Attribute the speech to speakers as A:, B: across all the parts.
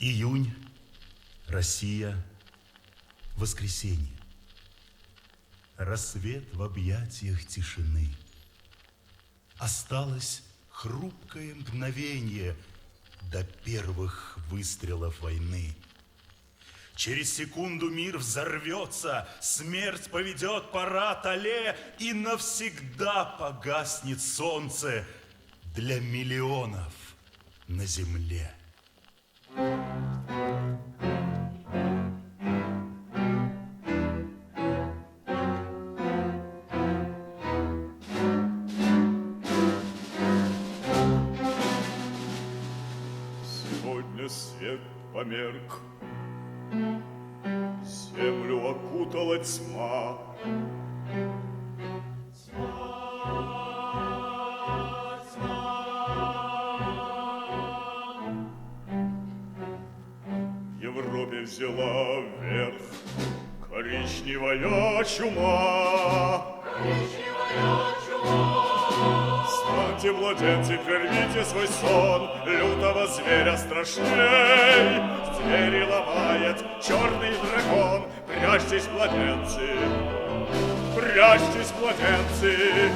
A: Июнь, Россия, воскресенье. Рассвет в объятиях тишины. Осталось хрупкое мгновение до первых выстрелов войны. Через секунду мир взорвется, смерть поведет парад алле, и навсегда погаснет солнце для миллионов на земле.
B: Сегодня свет померк, землю окутала тьма. Европе взяла верх коричневая чума. Встаньте, младенцы, прервите свой сон, лютого зверя страшней. Двери ломает черный дракон. Прячьтесь, младенцы, прячьтесь, младенцы.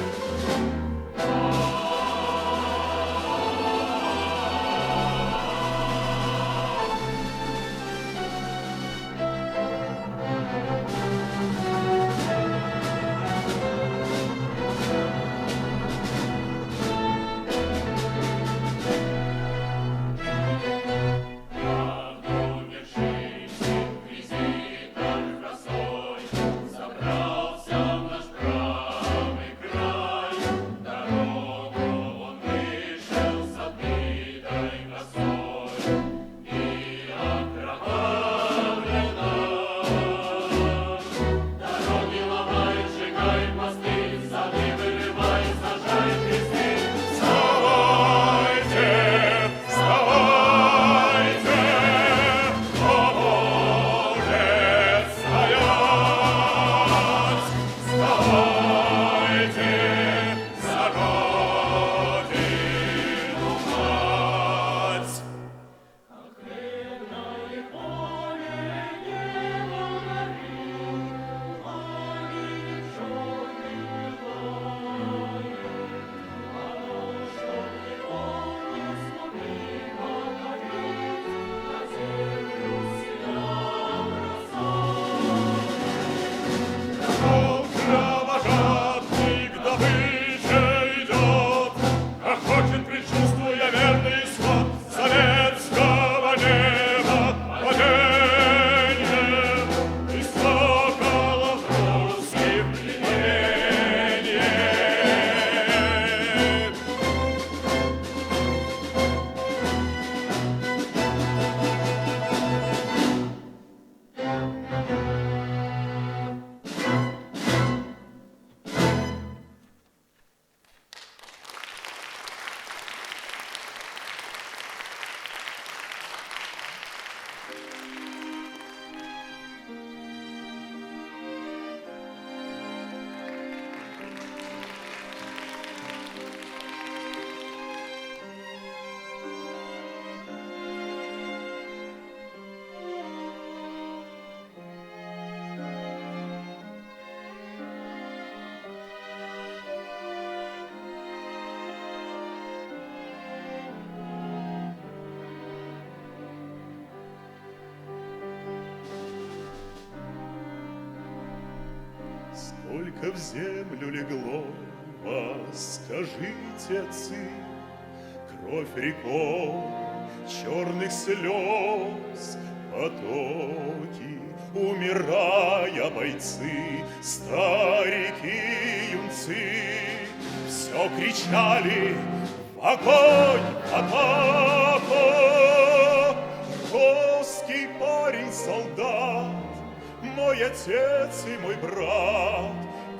A: Сколько в землю легло вас, скажите, отцы, кровь рекой, черных слез, потоки, умирая бойцы, старики, юнцы, все кричали: в огонь, в атаку! Русский парень, солдат, мой отец и мой брат,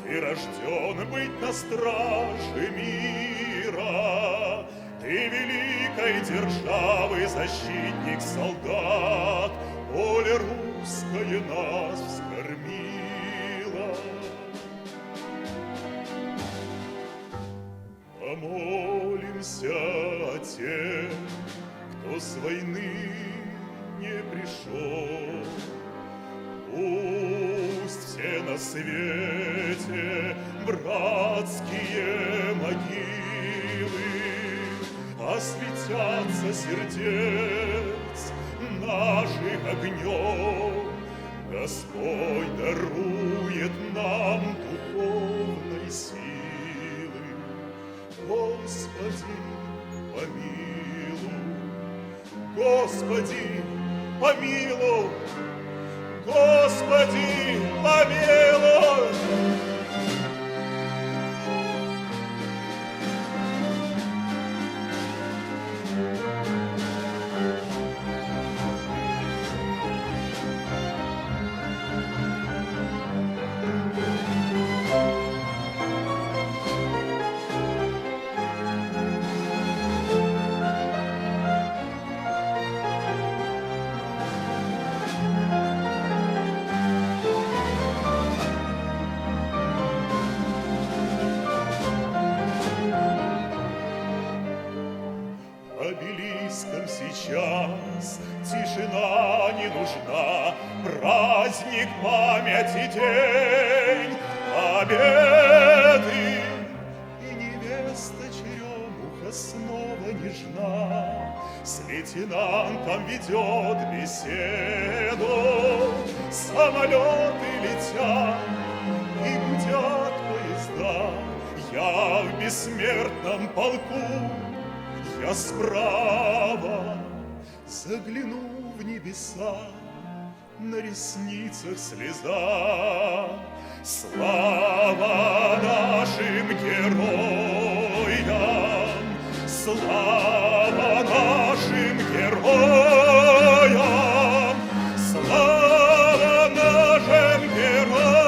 A: ты рожден быть на страже мира. Ты великой державы защитник, солдат, поле русское нас вскормило. Помолимся о тех, кто с войны не свете братские могилы, осветятся сердец наших огнем. Господь дарует нам духовной силы. Господи, помилуй, Господи, помилуй, Господи, помилуй. Обелиском сейчас тишина не нужна, праздник памяти день победы. И невеста черемуха снова нежна, с лейтенантом ведет беседу. Самолеты летят и гудят поезда, я в бессмертном полку. Я справа загляну в небеса, на ресницах слеза. Слава нашим героям, слава нашим героям, слава нашим героям,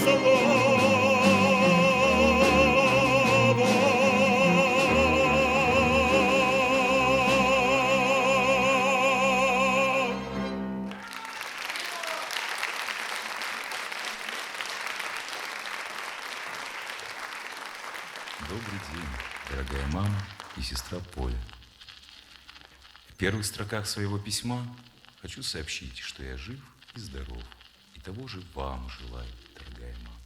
A: слава.
C: Добрый день, дорогая мама и сестра Поля. В первых строках своего письма хочу сообщить, что я жив и здоров, и того же вам желаю, дорогая мама.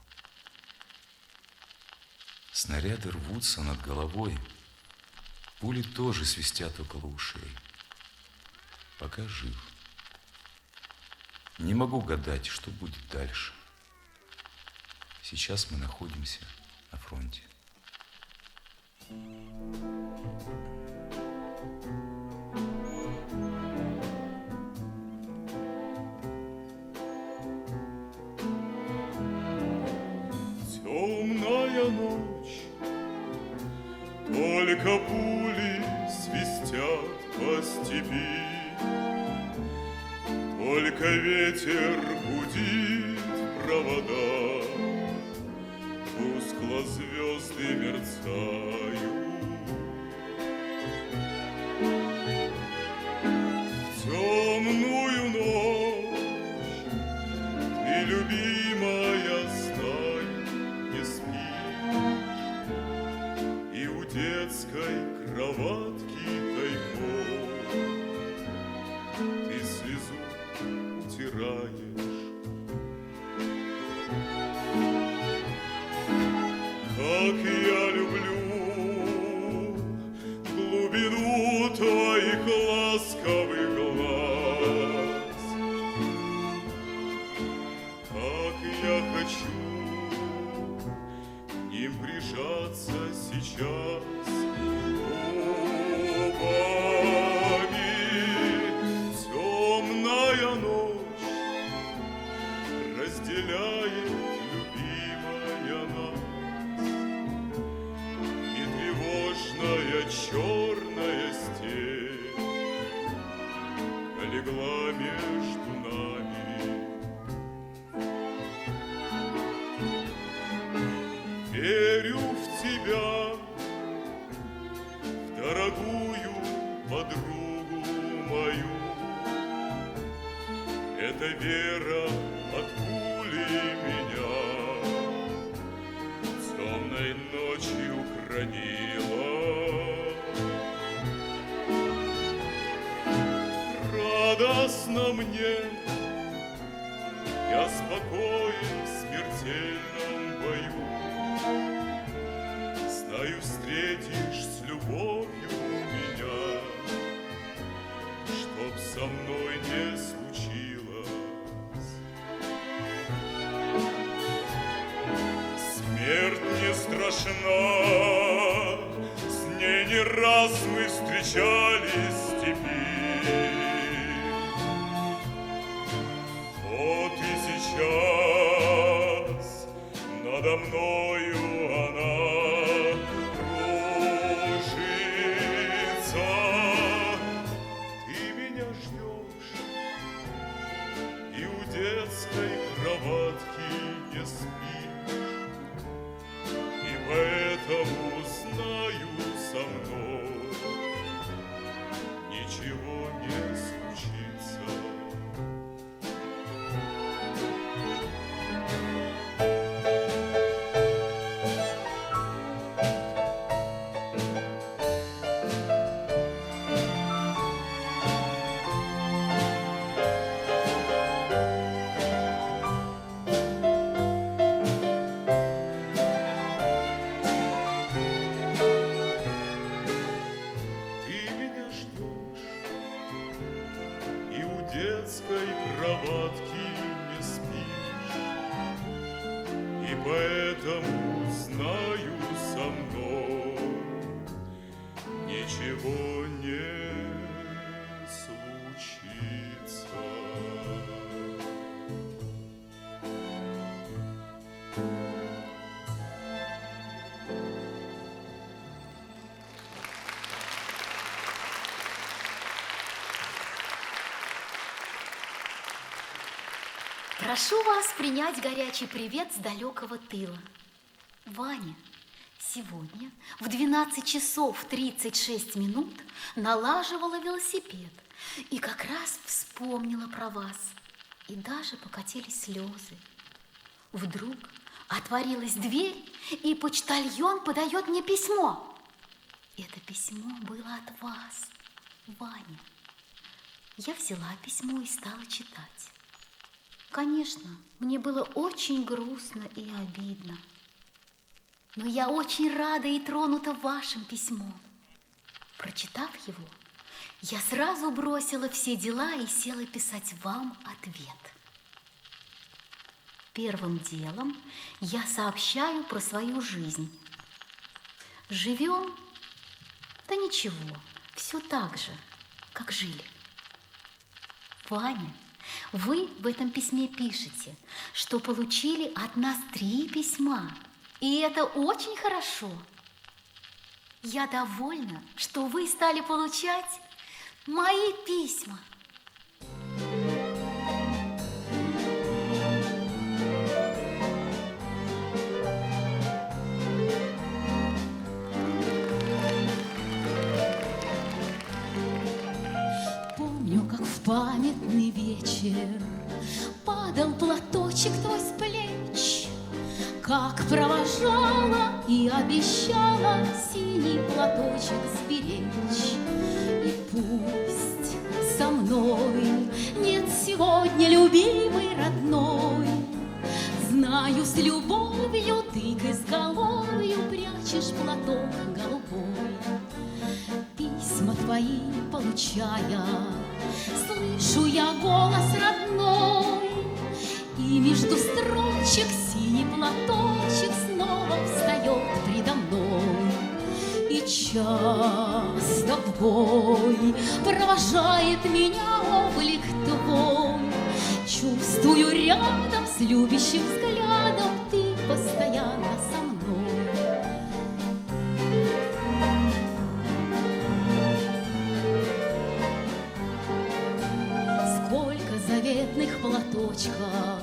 C: Снаряды рвутся над головой, пули тоже свистят около ушей. Пока жив. Не могу гадать, что будет дальше. Сейчас мы находимся на фронте.
B: Темная ночь, только пули свистят по степи, только ветер гудит в проводах, тускло звезды мерцают. В темную ночь ты, любимая, знай, не спишь, и у детской кроватки тайком ты слезу утираешь. Как я люблю глубину твоих ласковых глаз, как я хочу к ним прижаться сейчас губами. Темная ночь разделяет, любимая, нас, черная степь легла между нами. Верю в тебя, в дорогую подругу мою. Эта вера от пули меня темной ночью хранила. Радостно мне Я спокоен в смертельном бою. Знаю, встретишь с любовью меня, чтоб со мной не случилось. Смерть не страшна, с ней не раз мы встречались в степи. Вот и сейчас надо мною она кружится. Ты меня ждешь и у детской кроватки не спишь, и поэтому знаю, со мной ничего не случится. Детской кроватки не спишь, и поэтому знаю, со мной ничего не случится.
D: Прошу вас принять горячий привет с далекого тыла. Ваня сегодня в 12 часов 36 минут налаживала велосипед и как раз вспомнила про вас. И даже покатились слезы. Вдруг отворилась дверь, и почтальон подает мне письмо. Это письмо было от вас, Ваня. Я взяла письмо и стала читать. Конечно, мне было очень грустно и обидно. Но я очень рада и тронута вашим письмом. Прочитав его, я сразу бросила все дела и села писать вам ответ. Первым делом я сообщаю про свою жизнь. Живем, да ничего, все так же, как жили. Ваня, вы в этом письме пишете, что получили от нас 3 письма, и это очень хорошо. Я довольна, что вы стали получать мои письма.
E: Помню, как в памятный вечер падал платочек твой с плеч, как провожала и обещала синий платочек сберечь. И пусть со мной нет сегодня любимой родной, знаю, с любовью ты к изголовью прячешь платок голубой. Письма твои получая, слышу я голос родной, и между строчек синий платочек снова встает предо мной. И часто в бой провожает меня облик твой. Чувствую рядом с любящим взглядом ты постоянно со мной. Сколько заветных платочков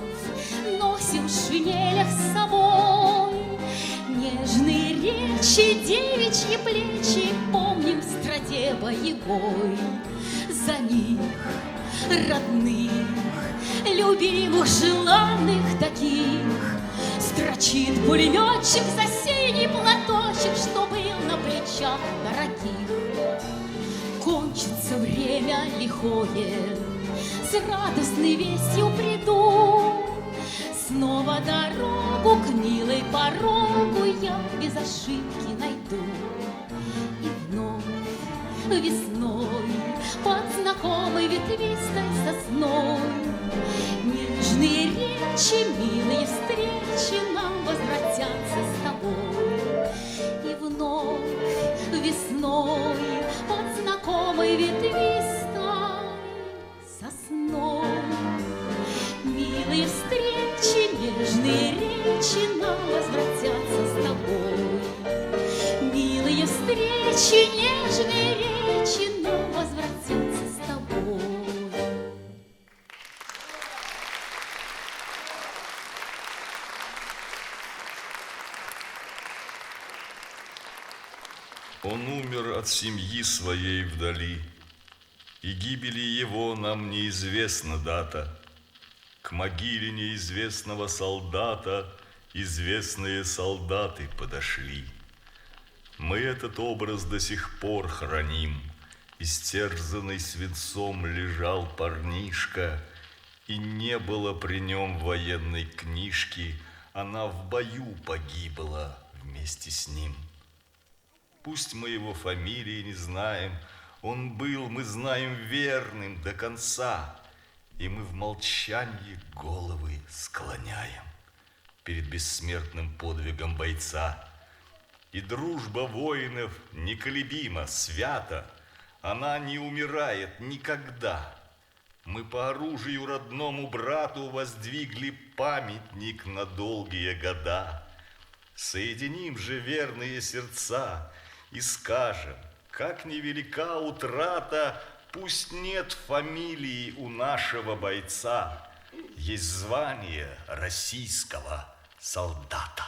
E: носим в шинелях с собой, нежные речи, девичьи плечи помним в страде боевой. За них, родных, любимых, желанных таких, строчит пулеметчик за синий платочек, что был на плечах дорогих. Кончится время лихое, с радостной вестью приду, снова дорогу к милой порогу я без ошибки найду. И вновь весной под знакомой ветвистой сосной нежные речи, милые встречи нам возвратятся с тобой. И вновь весной под знакомой ветвистой сосной милые встречи, нежные речи нам возвратятся с тобой. Милые встречи, нежные речи нам возвратятся с тобой.
B: Он умер от семьи своей вдали, и гибели его нам неизвестна дата. К могиле неизвестного солдата известные солдаты подошли. Мы этот образ до сих пор храним. Истерзанный свинцом лежал парнишка, и не было при нем военной книжки. Она в бою погибла вместе с ним. Пусть мы его фамилии не знаем, он был, мы знаем, верным до конца, и мы в молчании головы склоняем перед бессмертным подвигом бойца. И дружба воинов неколебима, свята, она не умирает никогда. Мы по оружию родному брату воздвигли памятник на долгие года. Соединим же верные сердца и скажем, как невелика утрата, пусть нет фамилии у нашего бойца, есть звание российского солдата.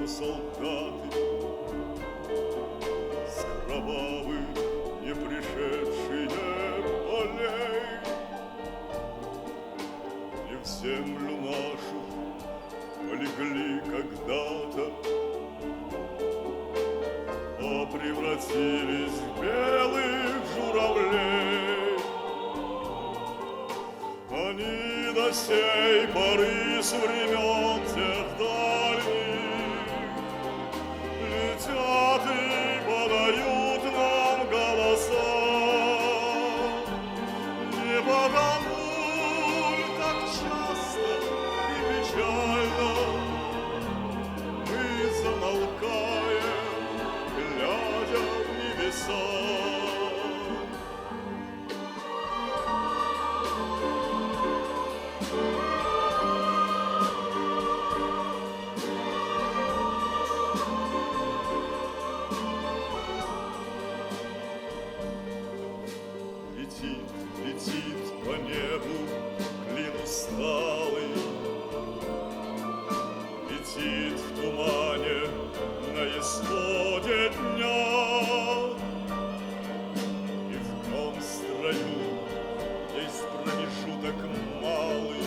B: Солдаты с кровавых, не пришедшие полей, не в землю нашу полегли когда-то, а превратились в белых журавлей. Они до сей поры с времен тех дальних летят и подают нам голоса. Не потому ли так часто и печально мы замолкаем, глядя в небеса? Летит по небу клин усталый, летит в тумане на исходе дня. И в том строю есть промежуток малый.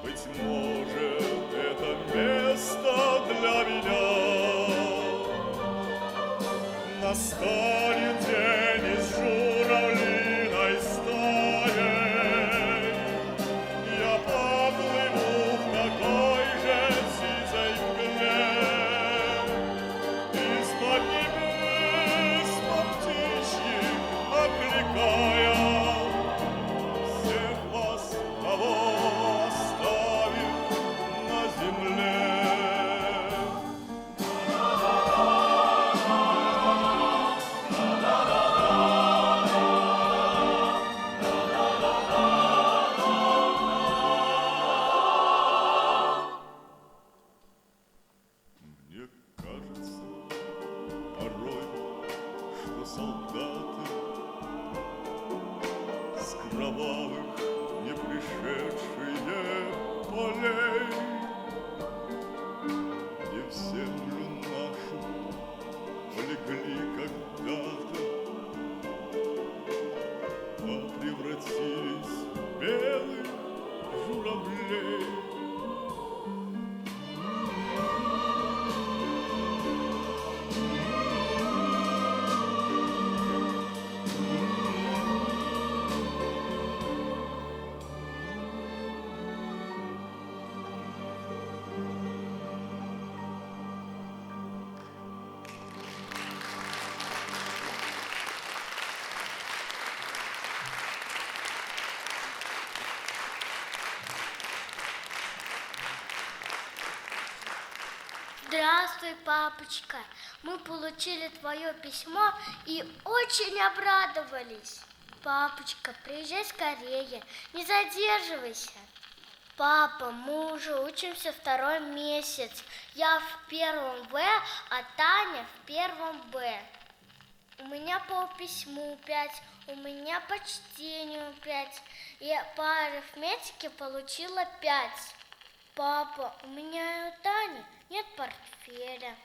B: Быть может, это место для меня. Настанет день из журавлиной стаей, я поплыву в такой же сизой мгле. Из-под небес по птичьи окликая всех вас, кого оставив на земле. Мне кажется порой, что солдаты пришедшие полей. Не в землю нашу полегли когда-то, а превратились в белых журавлей.
F: Здравствуй, папочка. Мы получили твое письмо и очень обрадовались. Папочка, приезжай скорее, не задерживайся. Папа, мы уже учимся 2-й месяц. Я в 1 В, а Таня в 1 Б. У меня по письму 5, у меня по чтению 5. Я по арифметике получила 5. Папа, у меня и у Тани нет портфеля.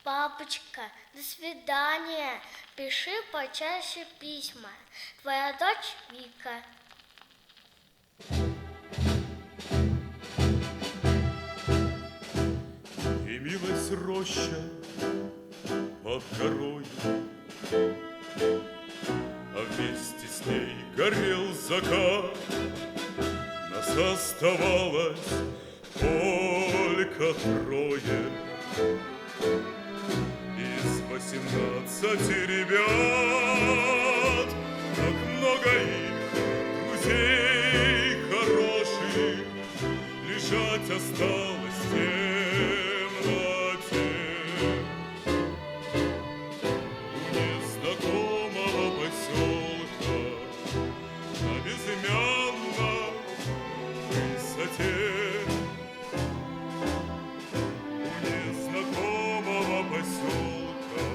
F: Папочка, до свидания. Пиши почаще письма. Твоя дочь Вика.
B: Дымилась роща под горой, а вместе с ней горел закат. Нас оставалось только 3 из 18 ребят. Как много их, друзей хороших, лежать осталось в темноте. У незнакомого поселка на безымянной высоте. Поселка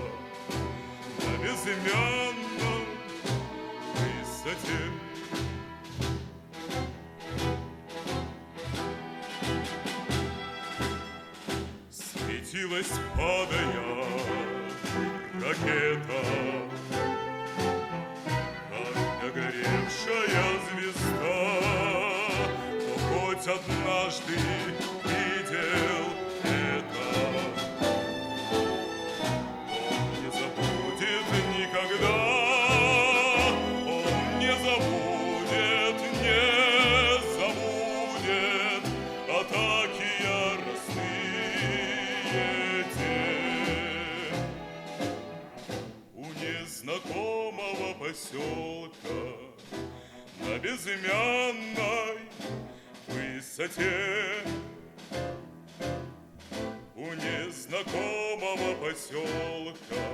B: на безымянной высоте. Светилась, падая, ракета, как догоревшая звезда. Но хоть однажды видел это, никогда он не забудет атаки яростные те. У незнакомого поселка на безымянной высоте. У незнакомого поселка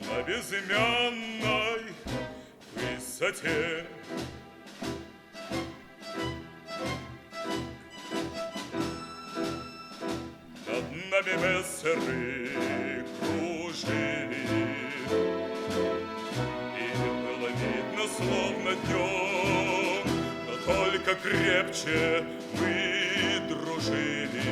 B: на безымянной высоте. Над нами мессеры кружили, и было видно, словно днем, но только крепче мы дружили.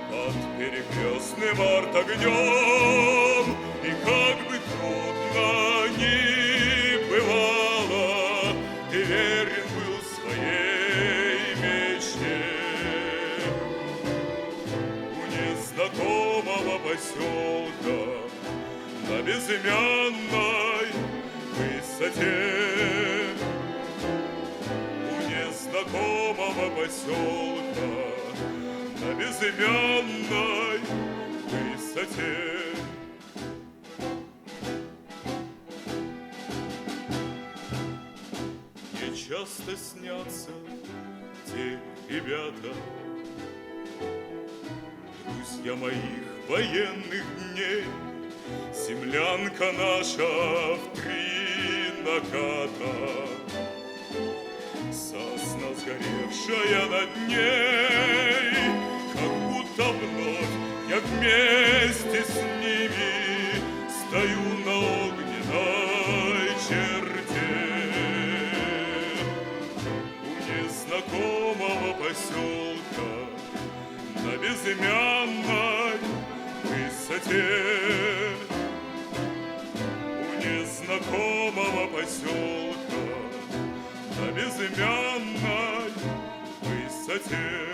B: Под перекрестным артогнем, и как бы трудно ни бывало, ты верен был своей мечте. У незнакомого поселка на безымянной высоте. У незнакомого поселка на безымянной высоте. Мне часто снятся те ребята, друзья моих военных дней. Землянка наша в 3 наката, сосна сгоревшая над ней, как будто вновь я вместе с ними стою на огненной черте. безымянной высоте, у незнакомого поселка на безымянной высоте.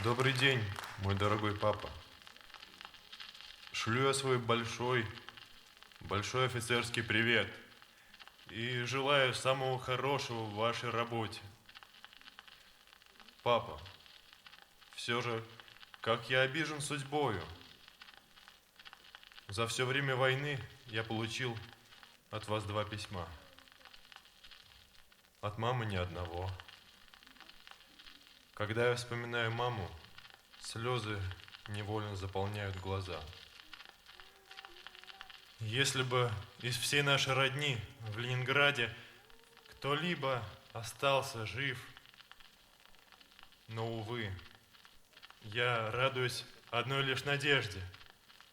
G: Добрый день, мой дорогой папа. Шлю я свой большой офицерский привет и желаю самого хорошего в вашей работе. Папа, все же, как я обижен судьбою. За все время войны я получил от вас 2 письма. От мамы ни одного. Когда я вспоминаю маму, слезы невольно заполняют глаза. Если бы из всей нашей родни в Ленинграде кто-либо остался жив, но, увы, я радуюсь одной лишь надежде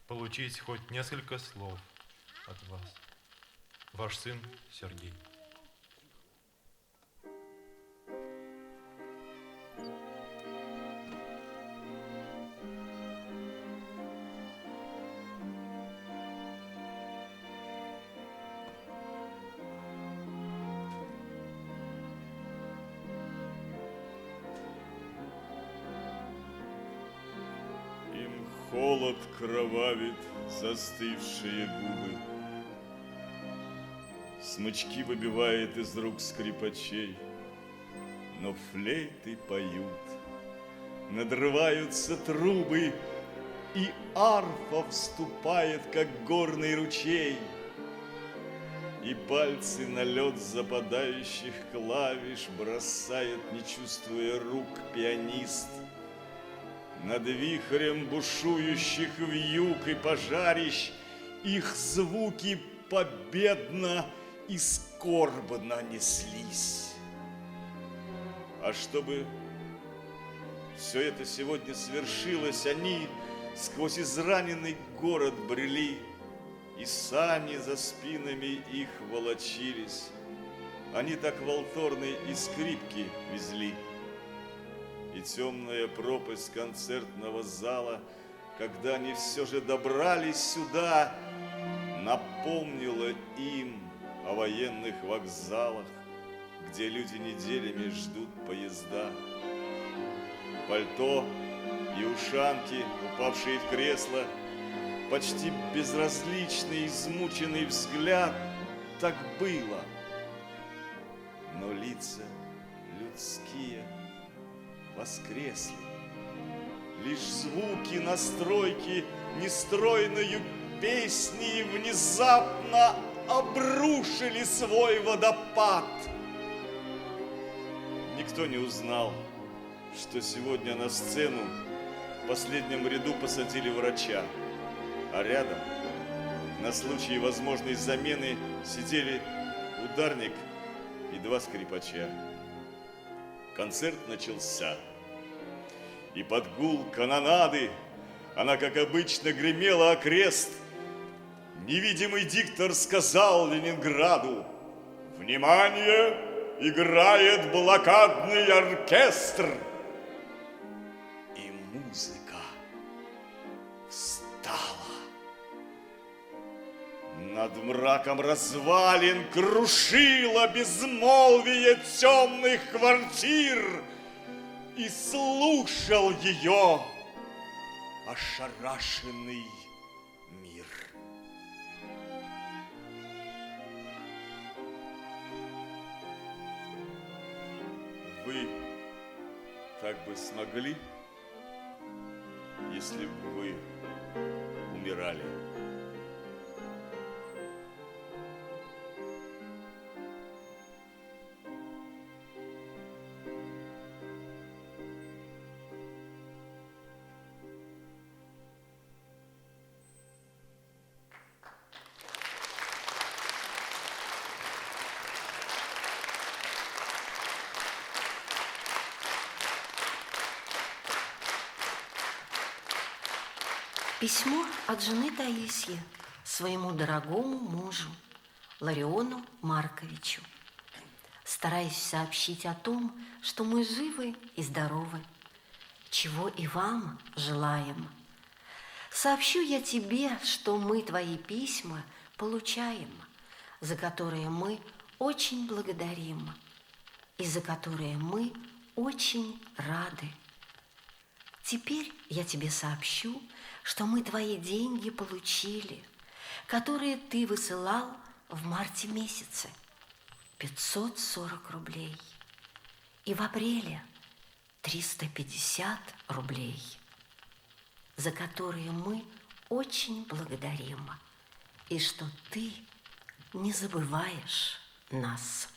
G: получить хоть несколько слов от вас. Ваш сын Сергей.
B: Им холод кровавит застывшие губы, смычки выбивает из рук скрипачей, но флейты поют, надрываются трубы, и арфа вступает, как горный ручей, и пальцы на лед западающих клавиш бросает, не чувствуя рук, пианист. Над вихрем бушующих вьюг и пожарищ их звуки победно и скорбно неслись. А чтобы все это сегодня свершилось, они сквозь израненный город брели, и сани за спинами их волочились. Они так валторны и скрипки везли. И темная пропасть концертного зала, когда они все же добрались сюда, напомнила им о военных вокзалах, где люди неделями ждут поезда. Пальто и ушанки, упавшие в кресло, почти безразличный, измученный взгляд, так было. Но лица людские воскресли. Лишь звуки настройки нестройною песни внезапно обрушили свой водопад. Никто не узнал, что сегодня на сцену в последнем ряду посадили врача, а рядом, на случай возможной замены, сидели ударник и 2 скрипача. Концерт начался, и под гул канонады она, как обычно, гремела окрест. Невидимый диктор сказал Ленинграду: «Внимание! Играет блокадный оркестр!» И музыка встала. Над мраком развалин крушила безмолвие темных квартир, и слушал ее ошарашенный мир. Вы так бы смогли, если бы вы умирали?
H: Письмо от жены Таисьи своему дорогому мужу Лариону Марковичу. Стараюсь сообщить о том, что мы живы и здоровы, чего и вам желаем. Сообщу я тебе, что мы твои письма получаем, за которые мы очень благодарим и за которые мы очень рады. Теперь я тебе сообщу, что мы твои деньги получили, которые ты высылал в марте месяце, 540 рублей, и в апреле 350 рублей, за которые мы очень благодарим, и что ты не забываешь нас.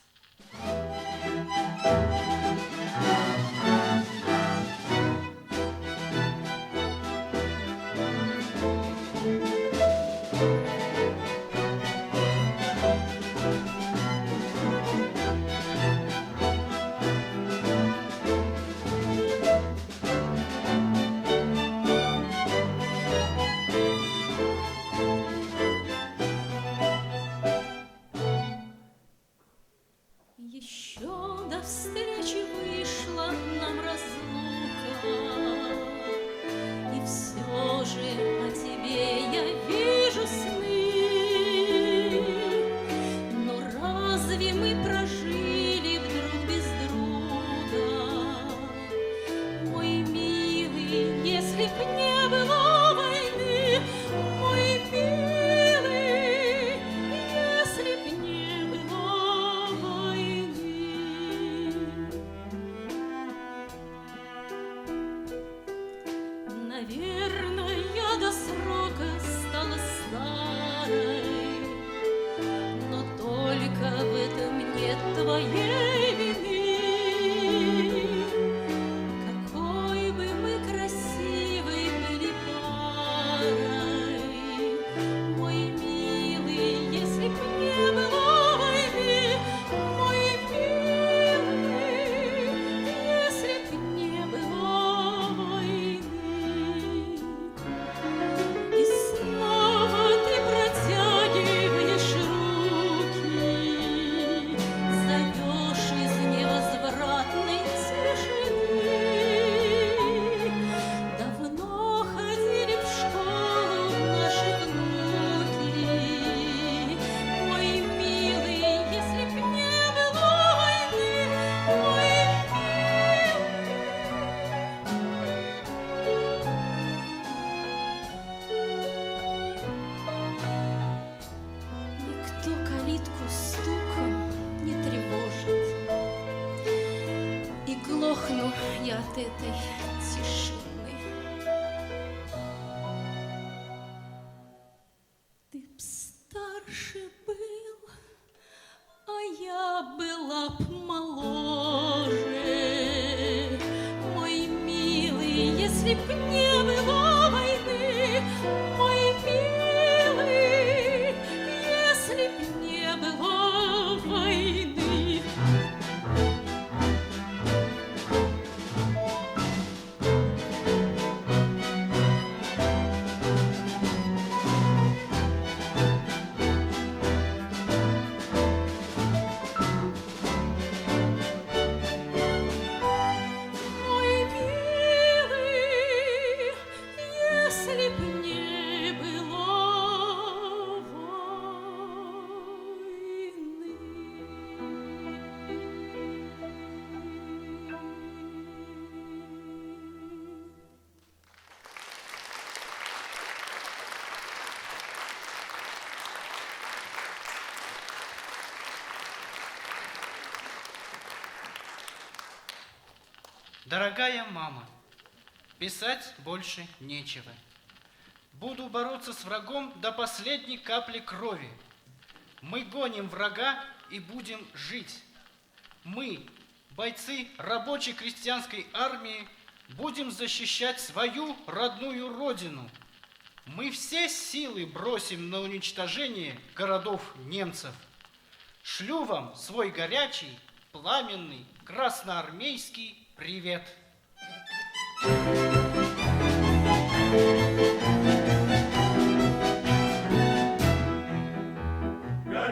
E: Еще до встречи вышла нам разлука, и все же о тебе я вижу сны. Но разве мы прожили вдруг без друга? Мой милый, если б не было войны, мой милый, если б не было войны. Наверное, я до срока стала старой, но только в этом нет твоей вины. Какой бы мы красивой были парой, мой милый, если б не было войны, мой милый, если б не было войны. И снова ты протягиваешь руки, зовешь из невозвратной тишины. Давно ходили в школу наши внуки, мой милый, если б не было войны, мой Никто калитку стуком не тревожит, и глохну я от этой тишины. Ты б старше был, а я была б моложе, мой милый, если б не было войны, мой милый, если б не было войны. Мой милый, если б не было войны.
I: Дорогая мама, писать больше нечего. Буду бороться с врагом до последней капли крови. Мы гоним врага и будем жить. Мы, бойцы рабочей крестьянской армии, будем защищать свою родную родину. Мы все силы бросим на уничтожение городов немцев. Шлю вам свой горячий, пламенный, красноармейский привет.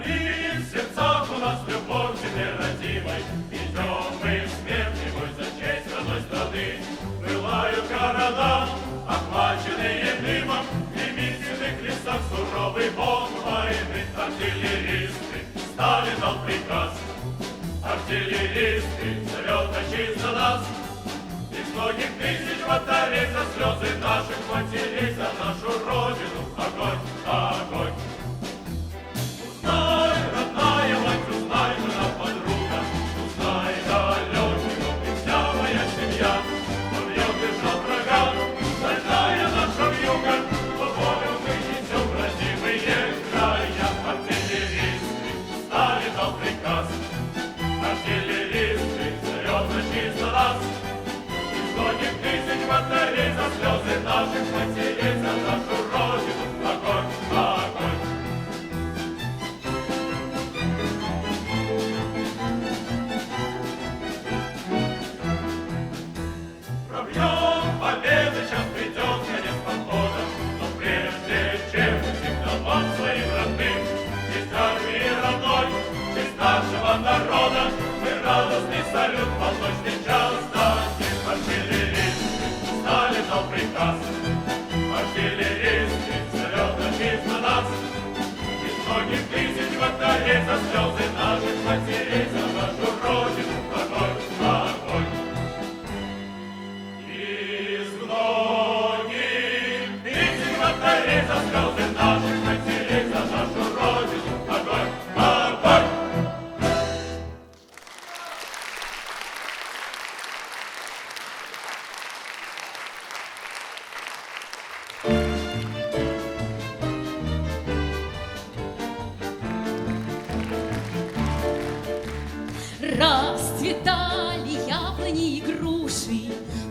B: горит в сердцах у нас любовь нерадимой. Идем мы в смертный бой за честь родной страны. Пылают города, охваченные дымом, и в митинных лесах суровый бог войны. Артиллеристы стали дал приказ. Артиллеристы, сосредоточись на нас. Из многих тысяч батарей за слезы наших матерей, за нашу родину огонь, огонь. Узнай, родная мать, узнай, жена подруга, узнай, далекий дом и вся моя семья. Он бьет бежал врага, стальная наша вьюга, по волю мы несем в родимые края. Артиллеристы стали дал приказ. Артиллеристы, сосредоточись на нас. Из многих тысяч батарей за слезы наших матерей, за нашу родину огонь, огонь. Пробьем победы, час придет конец похода, но прежде чем идти к домам своим родным, честь армии родной, честь нашего народа, мы радостный салют в полночный час дадим. Артиллеристы стали дал приказ. Артиллеристы, сосредоточись на нас. Из многих тысяч батарей за слезы наших матерей, за нашу родину огонь, огонь. Из многих тысяч батарей за слезы наших матерей, за нашу родину огонь, огонь.
E: Расцветали яблони и груши,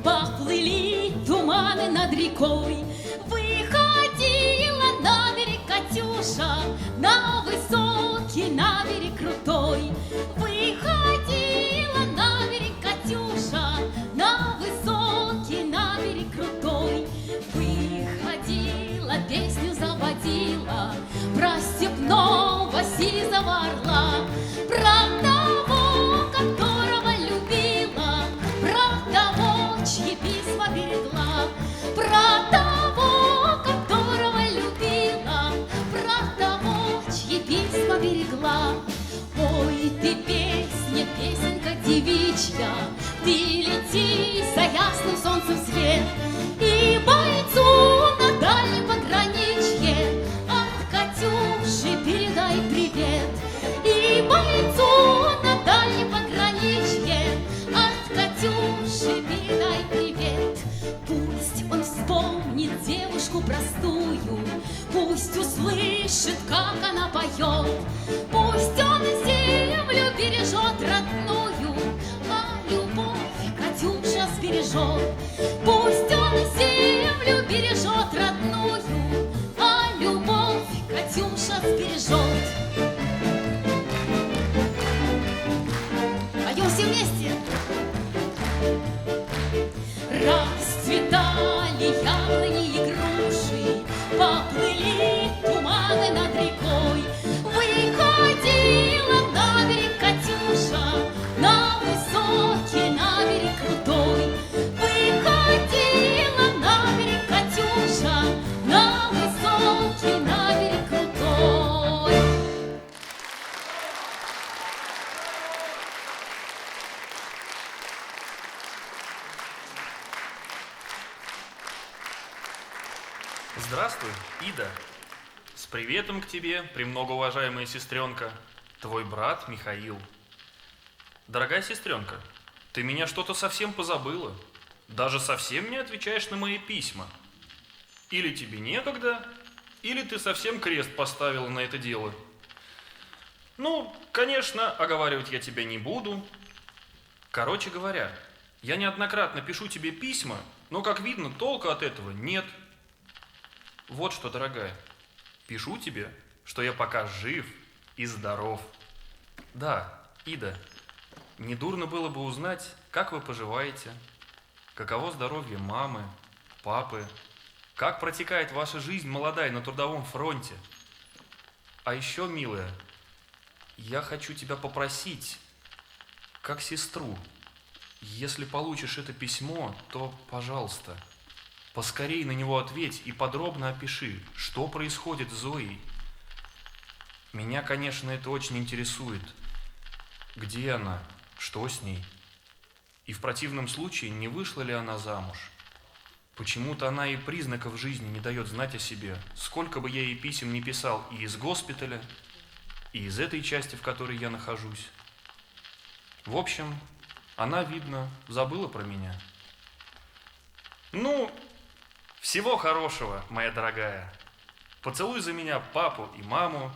E: поплыли туманы над рекой. Выходила на берег Катюша, на высокий, на берег крутой. Выходила на берег Катюша, на высокий, на берег крутой. Выходила, песню заводила про степного сизого орла, про того, которого любила, про того, чьи письма берегла, про того, которого любила, про того, чьи письма берегла. Ой, ты песня, песенка девичья, ты лети за ясным солнцем свет, и бойцу на дальнем пограничье от Катюши передай привет. И бойцу на дальнем пограничье от Катюши передай привет. Пусть он вспомнит девушку простую, пусть услышит, как она поет. Пусть он землю бережет родную, а любовь Катюша сбережет. Пусть он землю бережет родную, а любовь Катюша сбережет. Поем все вместе. Расцветали яблони и груши, поплыли туманы над рекой. Выходила на берег Катюша, на высокий, на берег крутой. Выходила на берег Катюша, на высокий, на берег крутой.
J: Здравствуй, Ида. С приветом к тебе, премногоуважаемая сестренка, твой брат Михаил. Дорогая сестренка, ты меня что-то совсем позабыла. Даже совсем не отвечаешь на мои письма. Или тебе некогда, или ты совсем крест поставила на это дело. Ну, конечно, оговаривать я тебя не буду. Короче говоря, я неоднократно пишу тебе письма, но, как видно, толку от этого нет. Вот что, дорогая, пишу тебе, что я пока жив и здоров. Да, Ида, недурно было бы узнать, как вы поживаете, каково здоровье мамы, папы, как протекает ваша жизнь молодая на трудовом фронте. А еще, милая, Я хочу тебя попросить, как сестру, если получишь это письмо, то, пожалуйста, поскорей на него ответь и подробно опиши, что происходит с Зоей. Меня, конечно, это очень интересует. Где она? Что с ней? И в противном случае, не вышла ли она замуж? Почему-то она и признаков жизни не дает знать о себе. Сколько бы я ей писем не писал и из госпиталя, и из этой части, в которой я нахожусь. В общем, она, видно, забыла про меня. Ну, всего хорошего, моя дорогая. Поцелуй за меня папу и маму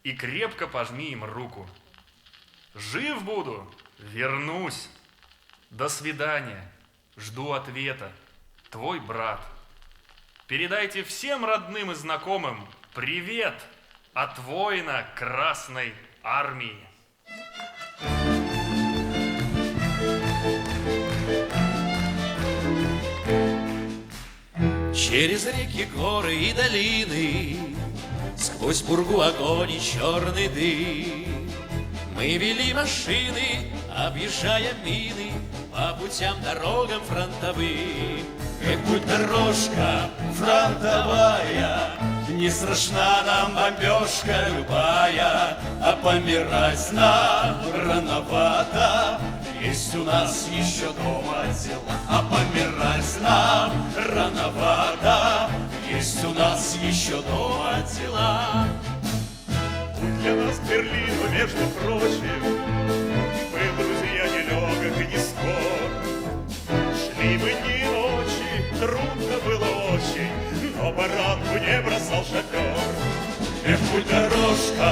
J: и крепко пожми им руку. Жив буду, вернусь. До свидания. Жду ответа. Твой брат. Передайте всем родным и знакомым привет от воина Красной Армии.
K: Через реки, горы и долины, сквозь пургу огонь и черный дым, мы вели машины, объезжая мины по путям, дорогам фронтовым. Эх, будь дорожка фронтовая, не страшна нам бомбежка любая, а помирать нам рановато. Есть у нас еще дома дела, а помирать нам рановато. Есть у нас еще дома дела.
A: Для нас Берлин, между прочим, был, друзья, нелегок и не скор. Шли бы дни и ночи, трудно было очень, но баранку не бросал шофер.
K: Эх, будь дорожка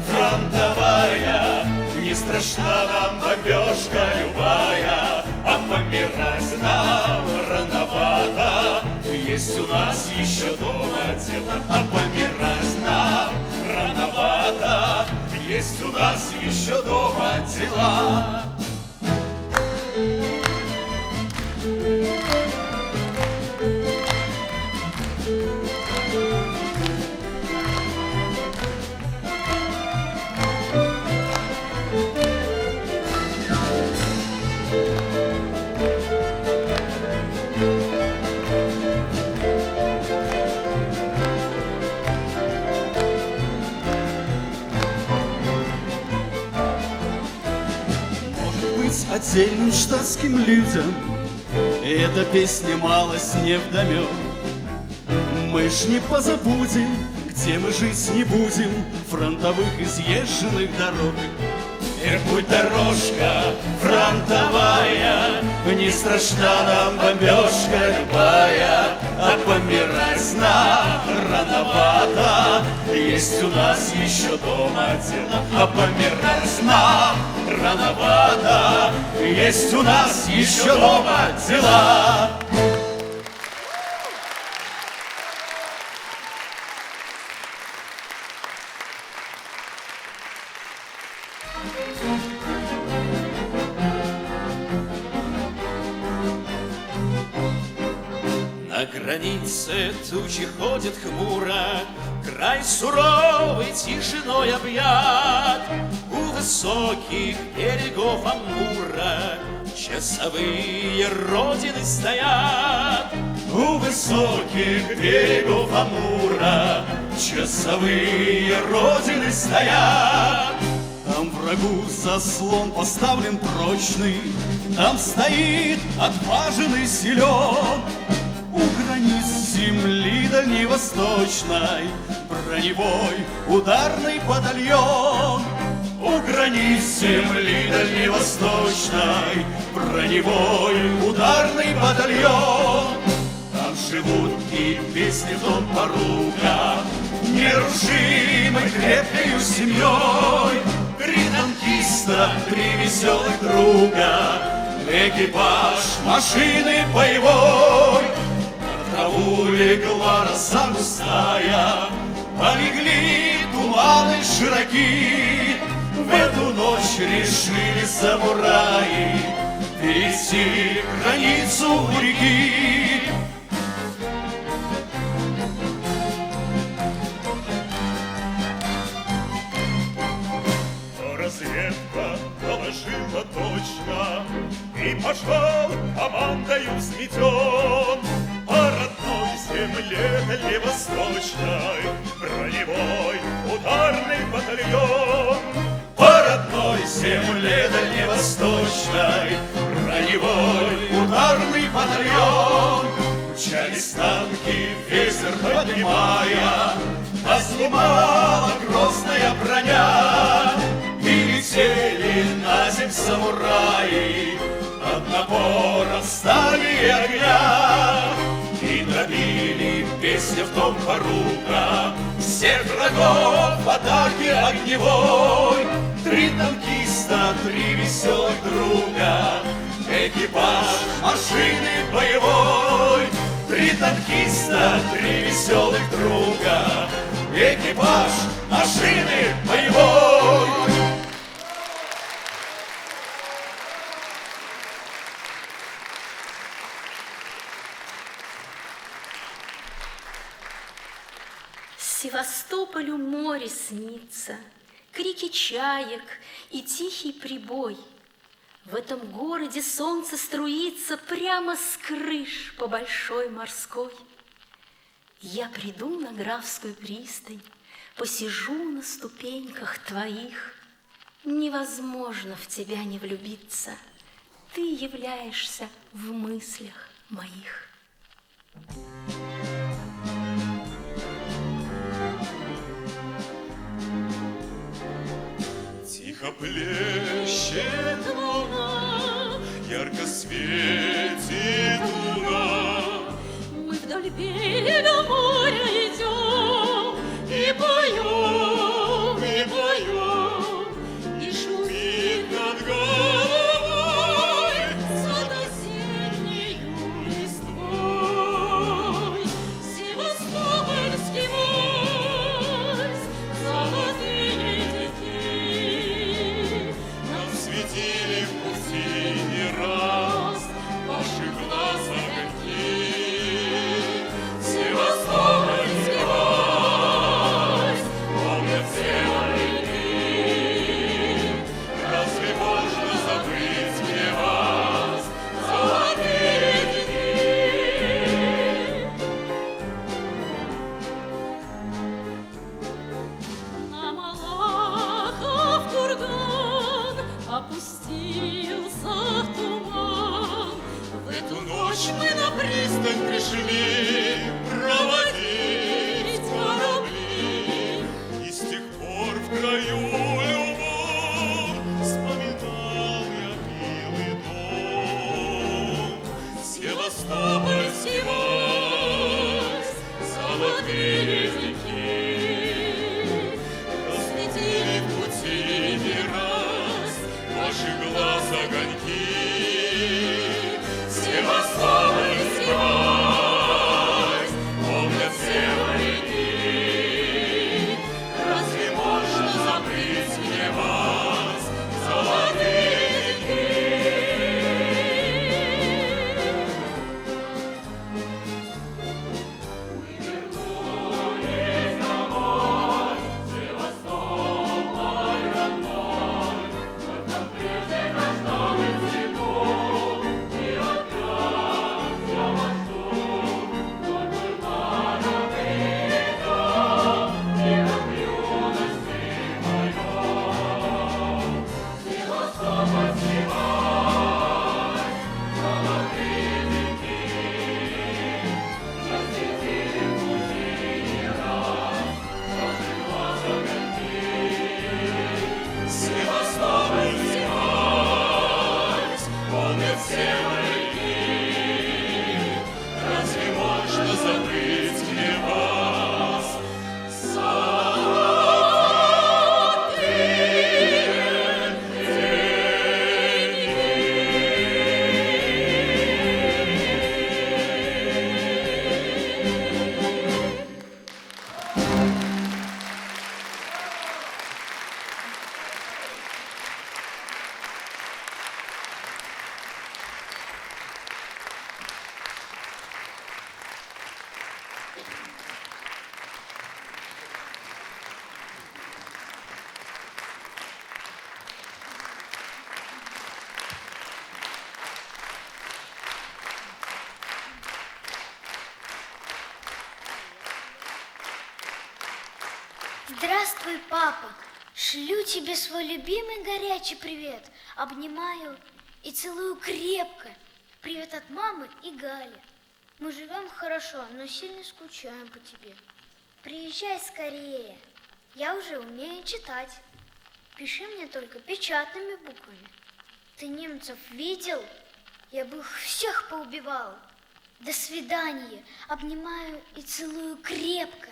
K: фронтовая, не страшна нам бомбежка любая, а помирать нам рановато. Есть у нас еще дома дела, а помирать нам рановато. Есть у нас еще дома дела.
L: Отдельным штатским людям эта песня малость невдомек. Мы ж не позабудем, где мы жить не будем, фронтовых изъезженных дорог.
K: Эх, будь дорожка фронтовая, не страшна нам бомбежка любая, а помирать нам рановато. Есть у нас еще дома дела, а помирать нам рановато. Есть у нас еще дома дела. На границе тучи ходят хмуро, край суровый тишиной объят. У высоких берегов Амура часовые родины стоят. У высоких берегов Амура часовые родины стоят.
L: Там врагу заслон поставлен прочный, там стоит отважный силен. У границ земли дальневосточной броневой ударный батальон.
K: У границ земли дальневосточной броневой ударный батальон. Там живут и песни в том порука, нерушимой крепкою семьей. Три танкиста, три веселых друга, экипаж машины боевой. На траву легла роса густая, полегли туманы широки. В эту ночь решили самураи перейти границу у реки.
A: разведка доложила точно, и пошел командою взметен по родной земле дальневосточной броневой ударный батальон.
K: По родной земле дальневосточной броневой ударный батальон. Мчались танки, ветер поднимая, Ослепала грозная броня, И летели на земь самураи Под напором стали и огня. И добили песня в том порука Всех врагов в атаке огневой. 3 танкиста, 3 веселых друга, Экипаж машины боевой. 3 танкиста, 3 веселых друга, Экипаж машины боевой.
H: Севастополю море снится, крики чаек и тихий прибой. В этом городе солнце струится прямо с крыш по Большой Морской. Я приду на Графскую пристань, посижу на ступеньках твоих. Невозможно в тебя не влюбиться, ты являешься в мыслях моих.
A: Тихо плещет луна, ярко светит луна.
E: Мы вдоль берега моря идем и поем, и шумит над головой сад осеннею листвой. Севастопольский вальс, золотые детей
A: Нам светили в пути не раз ваши глаза огоньки.
E: Севастопольский вальс,
A: Помнят все войны. Разве можно забыть мне вас, золотые дни?
E: на Малахов курган опустился туман.
A: В эту ночь мы на пристань пришли проводить корабли. И с тех пор в краю любовь вспоминал я милый дом. Севастопольский вальс, золотые реки Расцветили в пути не раз ваши глаз огоньки. Севастопольский вальс, помнят все моряки. Разве можно забыть мне вас, золотые реки? Мы вернулись домой, Севастополь родной, как нам прежде каждого
F: Здравствуй, папа. Шлю тебе свой любимый горячий привет. Обнимаю и целую крепко. Привет от мамы и Гали. Мы живем хорошо, но сильно скучаем по тебе. Приезжай скорее. Я уже умею читать. Пиши мне только печатными буквами. Ты немцев видел? Я бы их всех поубивал. До свидания. Обнимаю и целую крепко.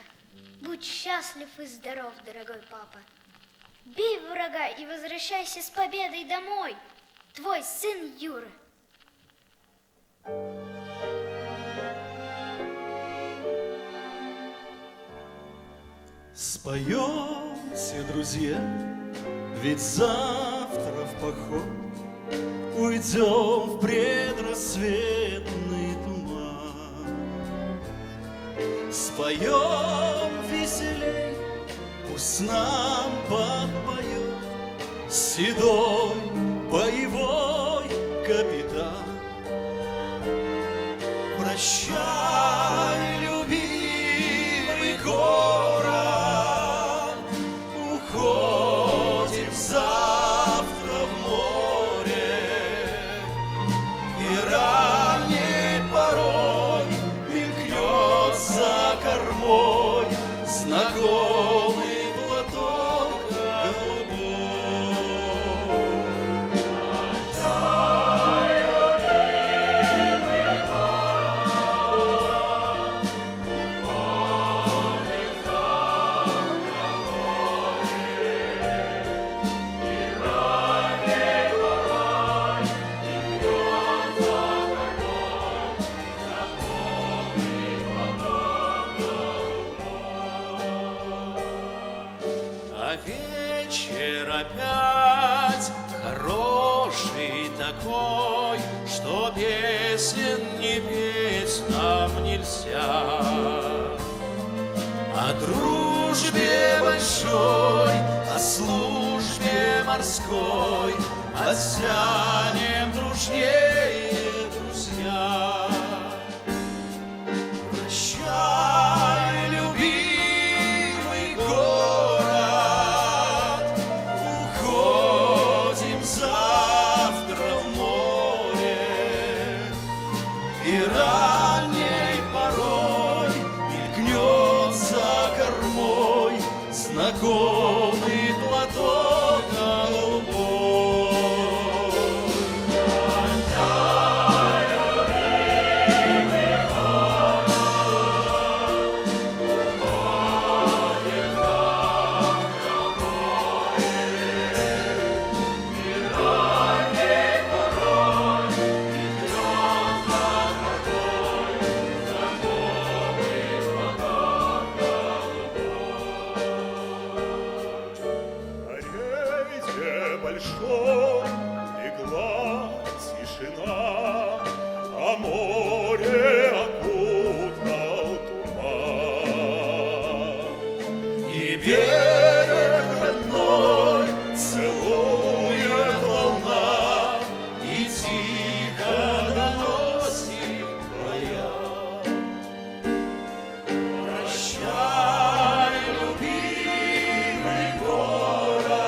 F: Будь счастлив и здоров, дорогой папа. Бей врага и возвращайся с победой домой. Твой сын Юра.
L: Споем все, друзья, ведь завтра в поход уйдем в предрассветный туман. Споем веселей, пусть нам подпоет седой боевой капитан. Прощай, любимый город, уходим завтра в море, и ранней порой мелькнет за кормой знакомый платок голубой. А вечер опять хороший такой, что песен не петь нам нельзя. О дружбе большой, о службе морской оттянем дружнее, друзья. Прощай, любимый город, уходим завтра в море, и ранней порой мелькнет за кормой знакомый платок голубой.
A: На рейде большом легла тишина, а море окутал туман. И берег родной целует волна, и тихо доносит баян. Прощай, любимый город,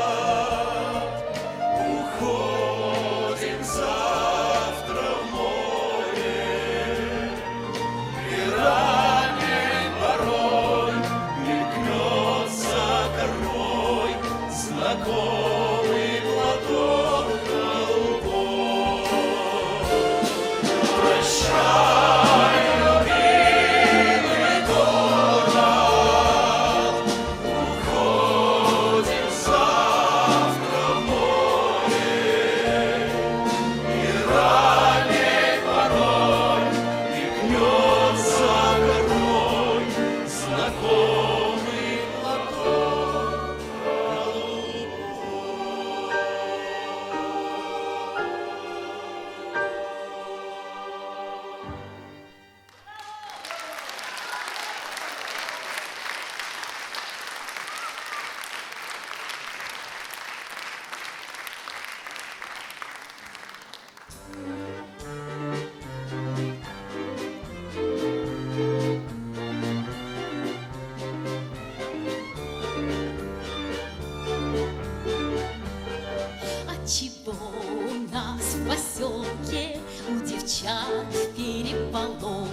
E: Чего у нас в поселке у девчат переполох?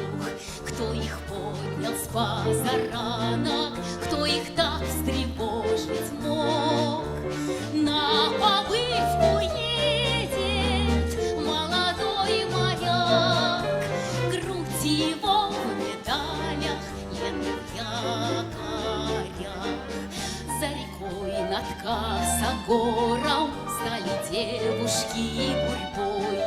E: Кто их поднял с позаранок? Кто их так встревожить мог? На побывку едет молодой моряк, грудь его в медалях, ленты в якорях. За рекой над Косогором стали девушки гурьбой.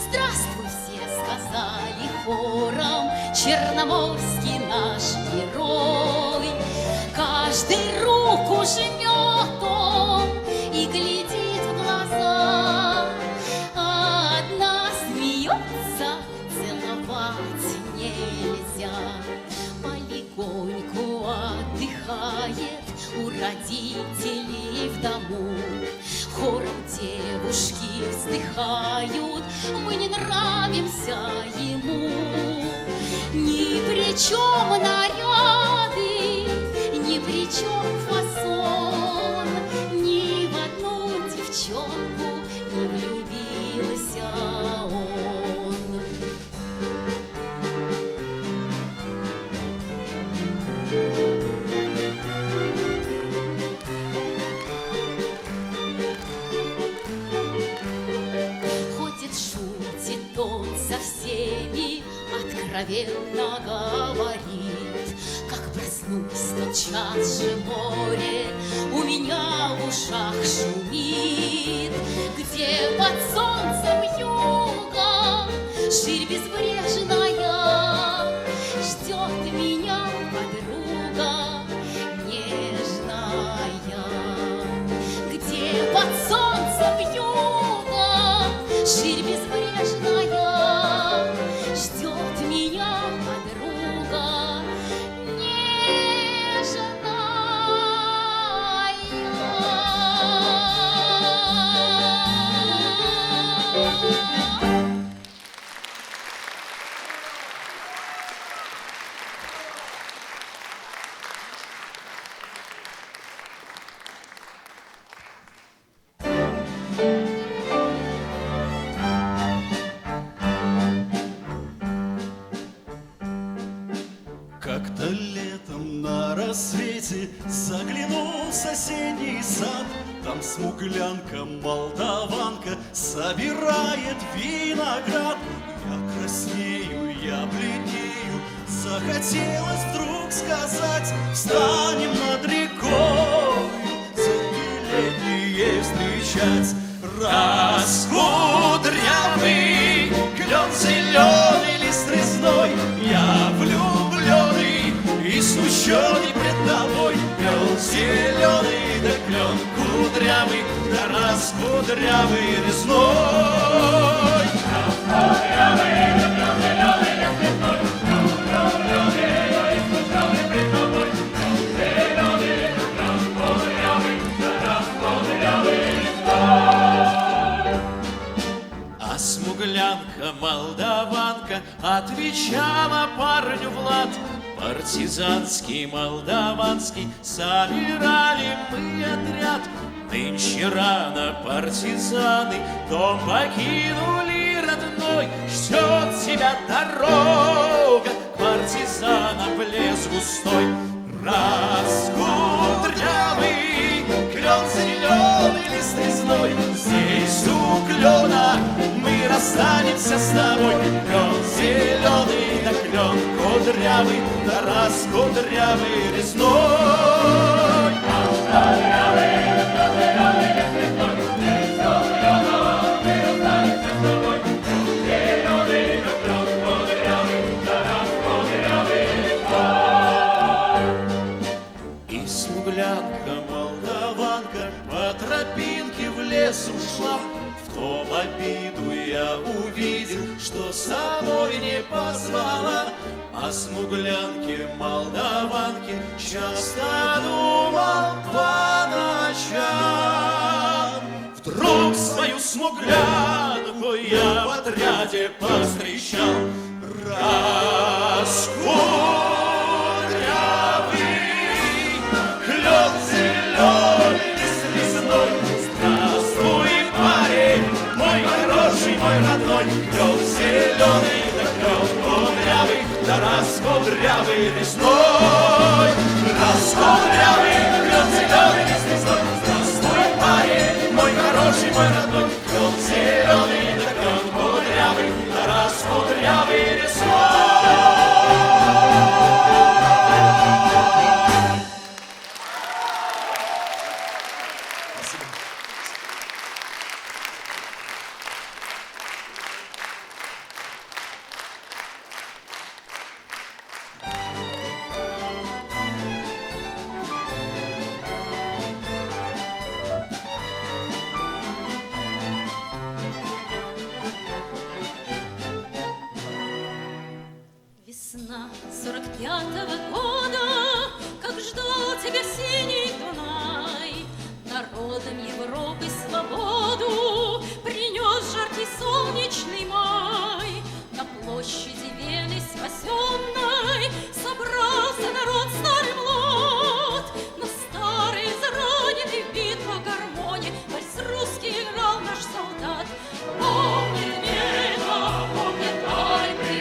E: Здравствуй, все сказали хором, черноморский наш герой. Каждый руку жмет он и глядит в глаза, а одна смеется, целовать нельзя. Полегоньку отдыхает у родителей в дому. Хором девушки вздыхают, мы не нравимся ему. Ни при чем наряды, ни при чем фасон, ни в одну девчонку не влюбился он. Ходит, шутит он со всеми, откровенно говорит. Как проснусь, тотчас же море у меня в ушах шумит. Где под солнцем юга ширь безбрежная, ждет меня подруга нежная. Где под солнцем юга ширь безбрежная, ждет меня подруга нежная.
L: Как-то летом на рассвете заглянул в соседний сад. Там смуглянка-молдаванка собирает виноград. Я краснею, я бледнею, захотелось вдруг сказать: встанем над рекой, загляденье встречать. Раскудрявый клен зеленый лист резной, я влюбленный и смущенный пред тобой. Клен зеленый, да клен кудрявый, да раскудрявый резной. Раскудрявый, да клен зеленый лист резной, я влюбленный и смущенный пред тобой. Клен зеленый, да клен кудрявый, да раскудрявый резной. А смуглянка-молдаванка отвечала парню Влад: партизанский, молдаванский, собирали мы отряд. Нынче рано партизаны дом покинули родной. Ждет тебя дорога к партизанам в лес густой. Раскудрявый клен зеленый лист резной, здесь у клена мы расстанемся с тобой. Клен зеленый, да клен кудрявый, да раскудрявый резной. Кудрявый, да клен зеленый лист резной, здесь у клена мы расстанемся с тобой. Клен зеленый, да клен кудрявый, да раскудрявый резной. И смуглянка-молдаванка по тропинке в лес ушла. В том обиду я увидел, что с собой не позвала. О смуглянке-молдаванке часто думал по ночам. Вдруг свою смуглянку я в отряде повстречал. Раскудрявый клен зеленый лист резной, здравствуй, парень. мой родной, клен зеленый, да клен кудрявый, да раскудрявый лесной. Раскудрявый, клен зеленый, лесной. Здравствуй, парень, мой хороший, мой родной, клен зеленый, да клен кудрявый, да раскудрявый лесной.
E: Весна 45-го года, как ждал тебя синий Дунай, народам Европы свободу принес жаркий солнечный май. На площади Вены спасенной собрался народ старый млад. На старый израненный в битвах гармоне вальс русский играл наш солдат. Помнит Вена, помнит Альпы и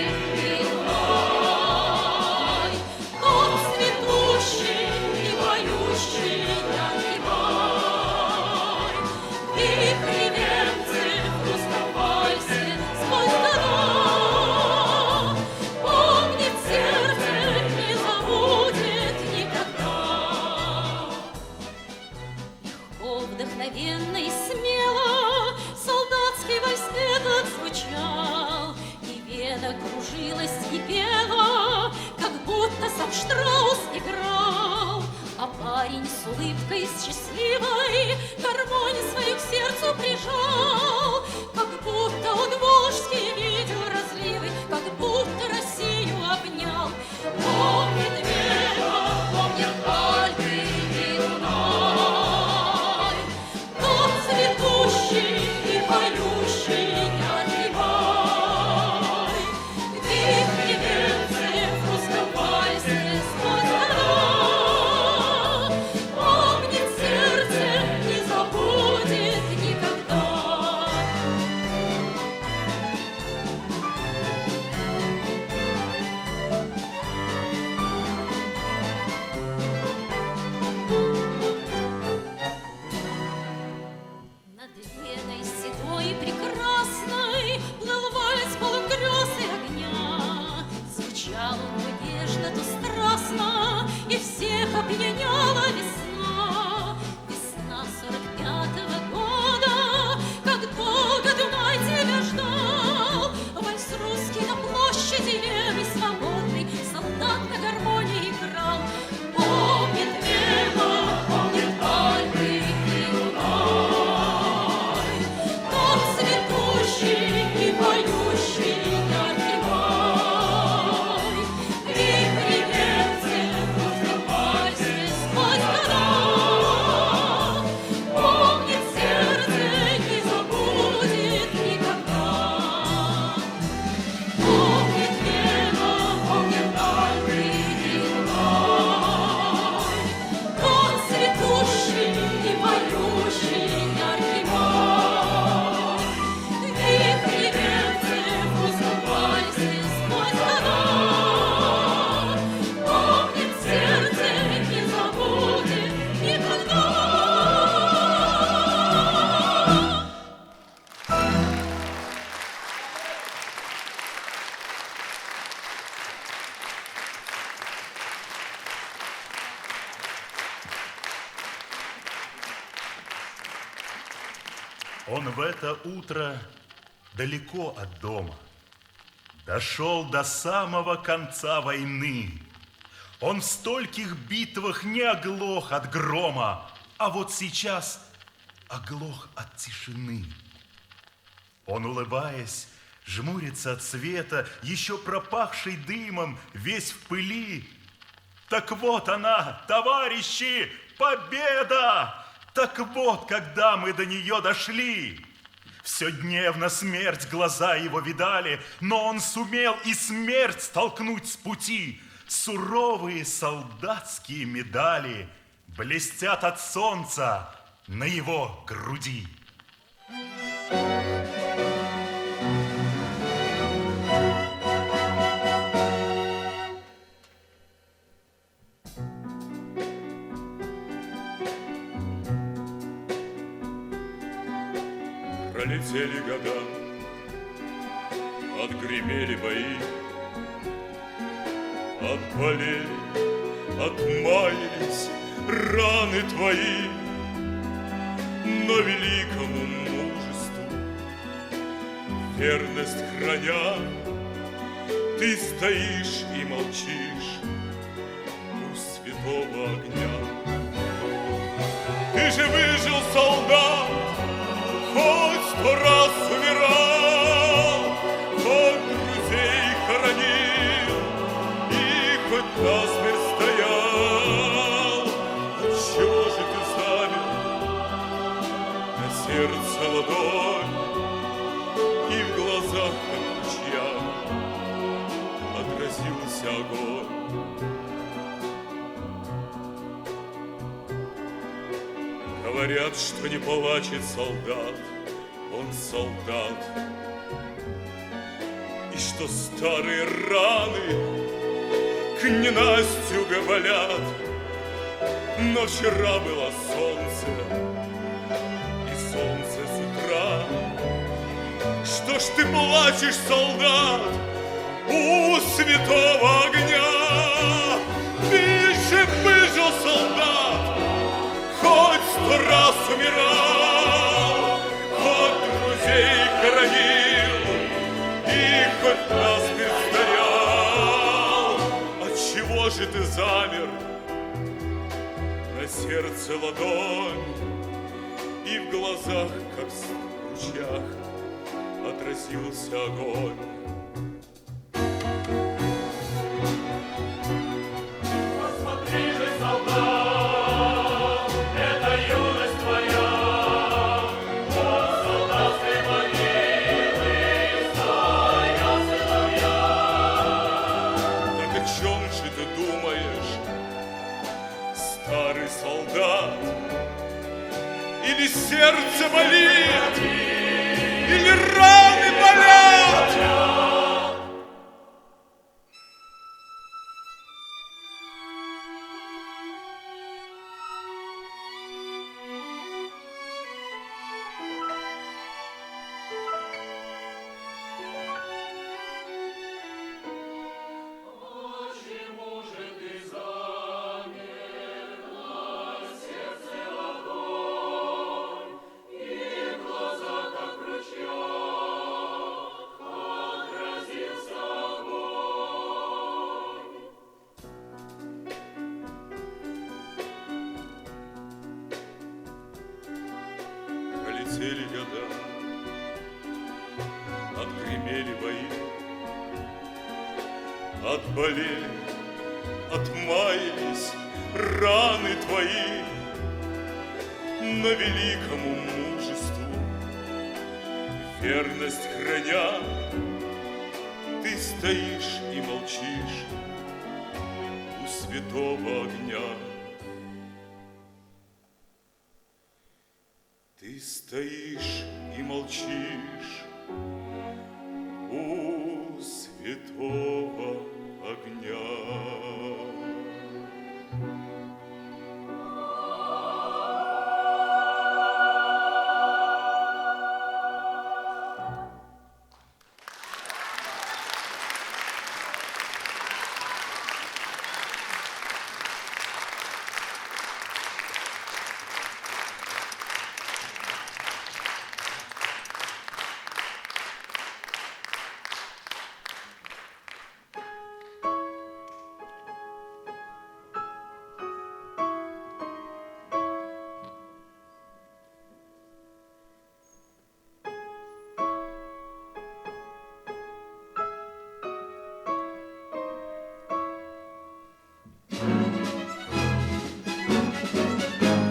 E: Дунай, тот цветущий и поющий яркий май. Вихри немцы в русском вальсе сквозь года, помнит сердце, не забудет никогда. Легко, вдохновенно и смело солдатский вальс этот звучал, и Вена кружилась и пела, как будто сам Штраус играл. А парень с улыбкой счастливой гармонь свою к сердцу прижал, как будто он волжский видел разливы, как будто Россию обнял. Помнит Вена, помнит Альпы и Дунай, тот цветущий и поющий яркий май. Вихри немцы в русском вальсе сквозь года, помнит сердце, не забудет никогда. Над Веной седой и прекрасной плыл вальс полон грез и огня. Звучал он нежно, то страстно, и всех опьяняла весна. Весна 45-го года, как долго Дунай тебя ждал. Вальс русский на площади Вены свободный, солдат на гармонии играл. Помнит Вена, помнит Альпы и Дунай, тот цветущий и поющий яркий май. Вихри немцы в русском вальсе сквозь года, помнит сердце, не забудет никогда. Помнит Вена, помнит Альпы и Дунай, тот цветущий и поющий яркий май. Вихри немцы в русском вальсе сквозь года, помнит сердце, не забудет никогда.
K: Он в это утро далеко от дома, дошел до самого конца войны. Он в стольких битвах не оглох от грома, а вот сейчас оглох от тишины. Он, улыбаясь, жмурится от света, еще пропахший дымом, весь в пыли. Так вот она, товарищи, победа! Так вот, когда мы до нее дошли. Все дневно смерть глаза его видали, но он сумел и смерть столкнуть с пути. Суровые солдатские медали блестят от солнца на его груди.
A: Пролетели года, отгремели бои, отболели, отмаялись раны твои, но великому мужеству верность храня, ты стоишь и молчишь у святого огня. Ты же выжил, солдат, хоть 100 раз умирал, хоть друзей хоронил и хоть насмерть стоял. Отчего же ты замер? На сердце ладонь, и в глазах, как ручья, отразился огонь. Говорят, что не плачет солдат, он солдат, и что старые раны к ненастью болят. Но вчера было солнце, и солнце с утра. Что ж ты плачешь, солдат, у святого огня? Ты же выжил, солдат, хоть 100 раз умирал, хоть друзей хоронил и хоть насмерть стоял. Отчего же ты замер? На сердце ладонь, и в глазах, как в ручьях, отразился огонь.
B: Посмотри же, солдат, это юность твоя, от солдатской могилы стоят сыновья.
A: Так о чем же ты думаешь, старый солдат? Или сердце болит, или раны болят? Пролетели года, отгремели бои, отболели, отмаялись раны твои, но великому мужеству верность храня, ты стоишь и молчишь у святого огня. Ты стоишь и молчишь у святого огня.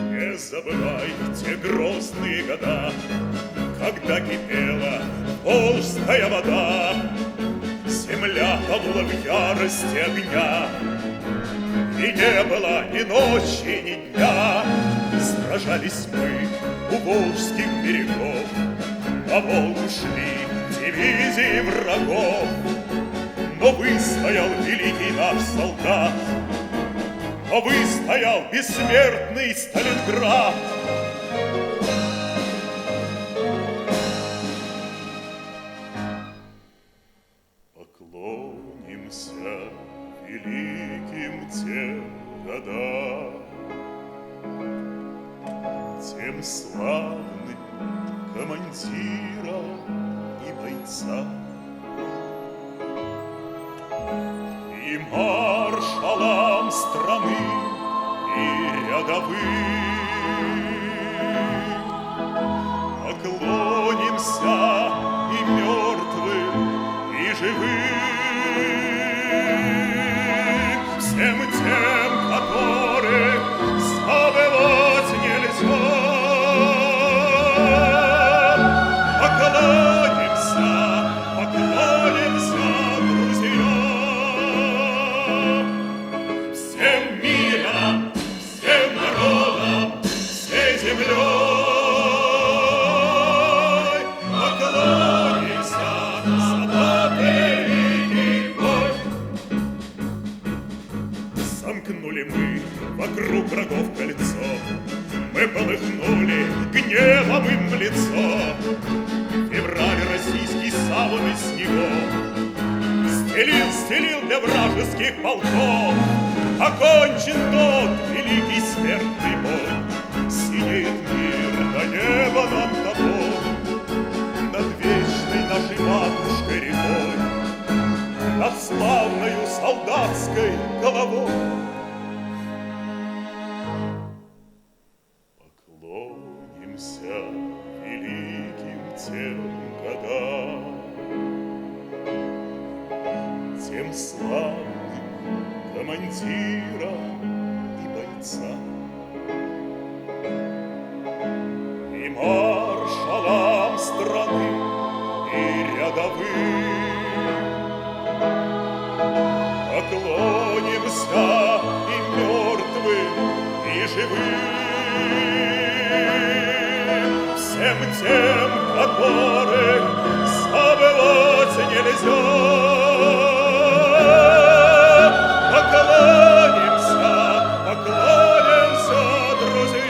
A: Не забывай те грозные года, когда кипела волжская вода, земля тонула в ярости огня, и не было ни ночи, ни дня. Сражались мы у волжских берегов, на Волгу шли дивизии врагов, но выстоял великий наш солдат, но выстоял бессмертный Сталинград. командира и бойца. И маршалам страны, и рядовым поклонимся и мертвым, и живым, всем тем, которых забывать нельзя. Поклонимся, поклонимся, друзья, всем миром, всем народом, всей землей. Поклонимся за великий бой. Замкнули мы вокруг врагов кольцо, мы полыхнули гневом им в лицо. Февраль российский саван из снегов стелил для вражеских полков. Окончен тот великий смертный бой, синеет мир до неба над тобой, над вечной нашей матушкой рекой, над славною солдатской головой. Поклонимся великим тем годам, тем славным командирам и бойцам, и маршалам страны, и рядовым. Поклонимся и мертвым, и живым, всем тем, которых забывать нельзя. Поклонимся, поклонимся, друзья.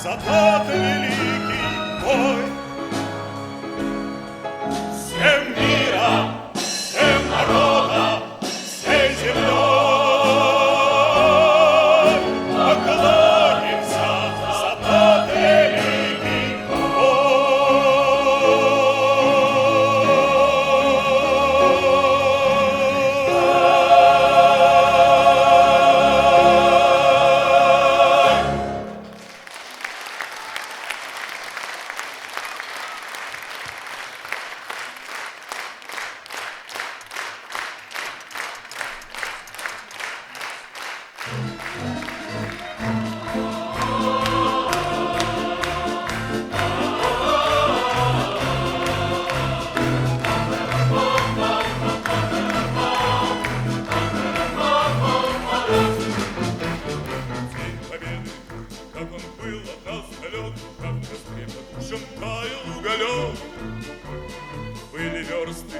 A: За тот великий бой, всем миром, всем народом, всей землей. Поклонимся за тот великий были версты,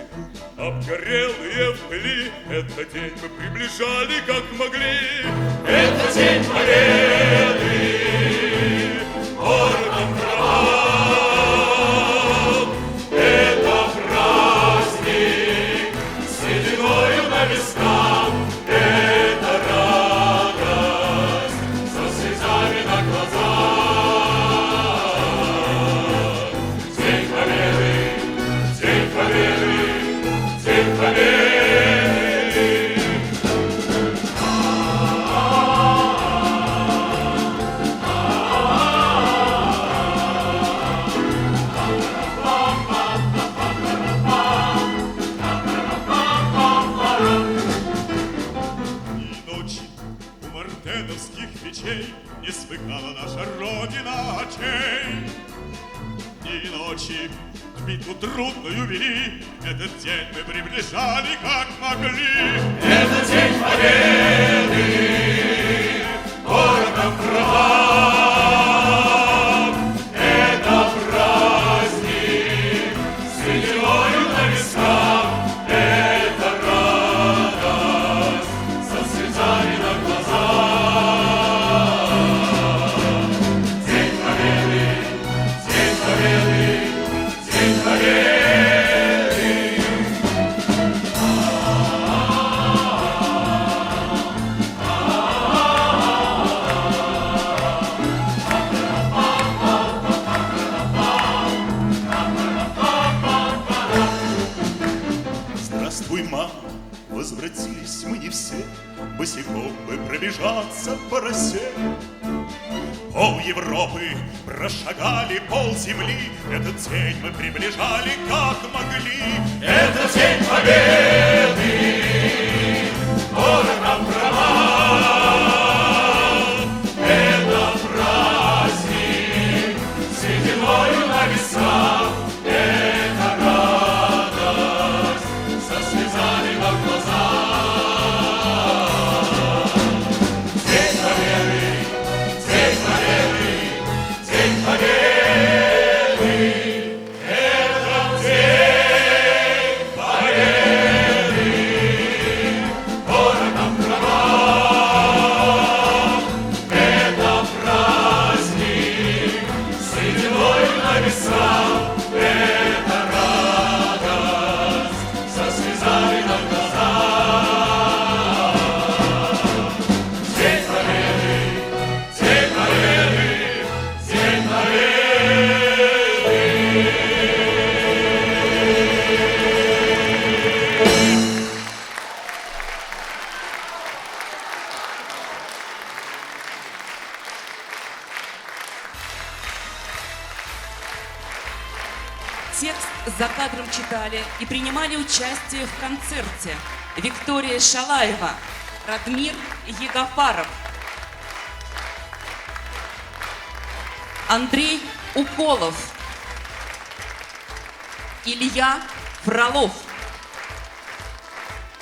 A: обгорелые в пыли. Этот день мы приближали, как могли. Это день победы, городом прав. Это праздник с сединою на висках. Это радость со слезами на глазах. День победы, день победы, день победы. русских печей не смыкала наша Родина очей. Дни и ночи в битву трудную вели, этот день мы приближали как могли.
B: Это день победы, городом прав. Это праздник с сединою на висках. Это радость со слезами на глазах. День победы, день победы, день победы.
K: Здравствуй, мама, возвратились мы не все, босиком бы пробежаться по росе. Пол Европы прошагали полземли, этот день мы приближали как могли.
B: Это день победы, городом права. Это праздник с сединою на висках. Это радость со слезами на глазах. День победы, день победы, день победы. Это день победы, городом права. Это праздник с сединою на висках. Это радость со слезами на глазах. День победы, день победы, день победы.
M: Текст за кадром читали и принимали участие в концерте Виктория Шалаева, Радмир Егофаров, Андрей Уколов, Илья Фролов,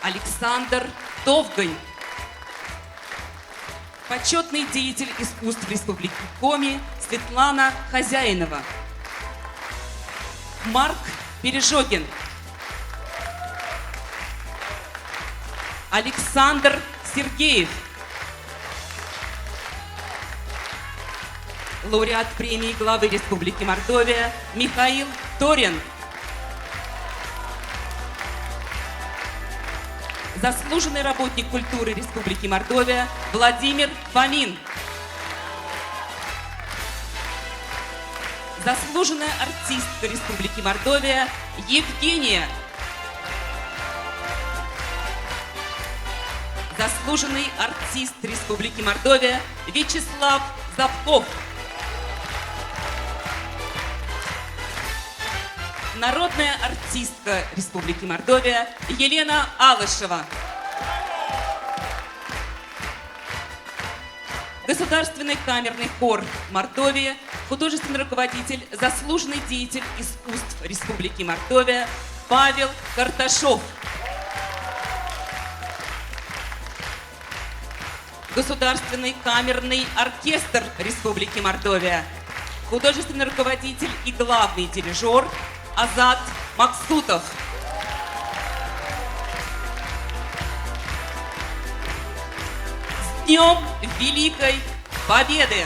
M: Александр Товгань, почетный деятель искусств Республики Коми Светлана Хозяинова, Марк Пережогин, Александр Сергеев, лауреат премии главы Республики Мордовия Михаил Торин, заслуженный работник культуры Республики Мордовия Владимир Фомин, заслуженная артистка Республики Мордовия Евгения, заслуженный артист Республики Мордовия Вячеслав Запков, народная артистка Республики Мордовия Елена Алышева, Государственный камерный хор Мордовии, художественный руководитель, заслуженный деятель искусств Республики Мордовия Павел Карташов, Государственный камерный оркестр Республики Мордовия, художественный руководитель и главный дирижер Азат Максутов, с Днем Великой Победы!